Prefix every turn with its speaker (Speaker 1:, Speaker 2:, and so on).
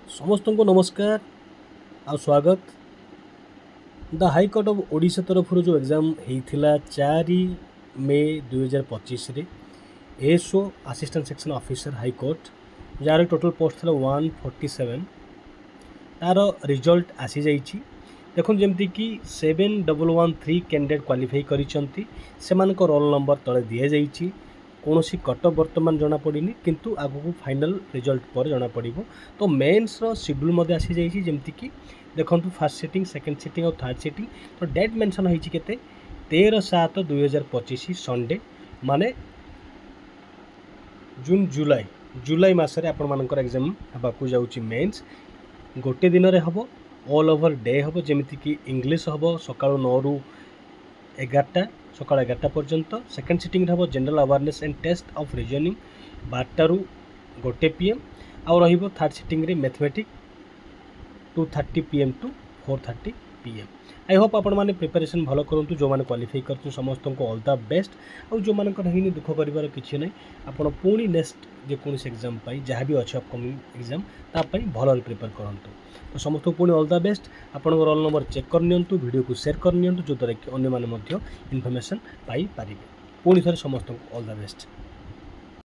Speaker 1: समस्त को नमस्कार आ स्वागत। द हाईकोर्ट ऑफ ओडिशा तरफ जो एग्जाम होता 4 May 2025 SO assistant section officer high court जार टोटल पोस्ट था 147 तार रिजल्ट आसी जाइए। देखो जमती कि 7113 कैंडिडेट क्वालिफाई कर रोल नंबर तले दि जाइए। कौन सी कटअफ बर्तमान जना पड़ी किंतु आगु फाइनल रिजल्ट पर जना पड़। तो मेन्स शेड्यूल आसी जाइए जमती कि देखो फास्ट सिटिंग सेकेंड सिटिंग और थर्ड सिटिंग। तो डेट मेंशन होती के 13/7/2025 संडे माने जून जुलाई मसरे आपण मानकर एग्जाम होगा जाऊँगी। मेन्स गोटे दिन में हम ऑल ओवर डे हम जमीती कि इंग्लिश हम सका 9 ରୁ 11टा सकाल 11टा पर्यंत। सेकेंड सिटिंग हम general awareness and test of reasoning 12टा ରୁ 1 PM आउ रहिबो थर्ड सिटिंग रे mathematics 2:30 PM to 4:30 PM। I hope आपण माने प्रिपरेशन भलो करंतु जो माने क्वालिफाई करतु समस्त को ऑल द बेस्ट। और जो मानकर हिनी दुख करिवार किछि नै आपण पुणी नेक्स्ट जे कोनस एग्जाम पाई जहाँ भी अच्छे अपकमिंग एग्जाम ता पाई भलो प्रिपेयर करंतु। तो समस्त पुणी ऑल द बेस्ट। आपण रोल नंबर चेक कर नियंतु, वीडियो को शेयर कर नियंतु जो द्वारा कि अन्य माने मध्य इन्फॉर्मेशन पाई पारिबे। पुणी थरे समस्त को ऑल द बेस्ट।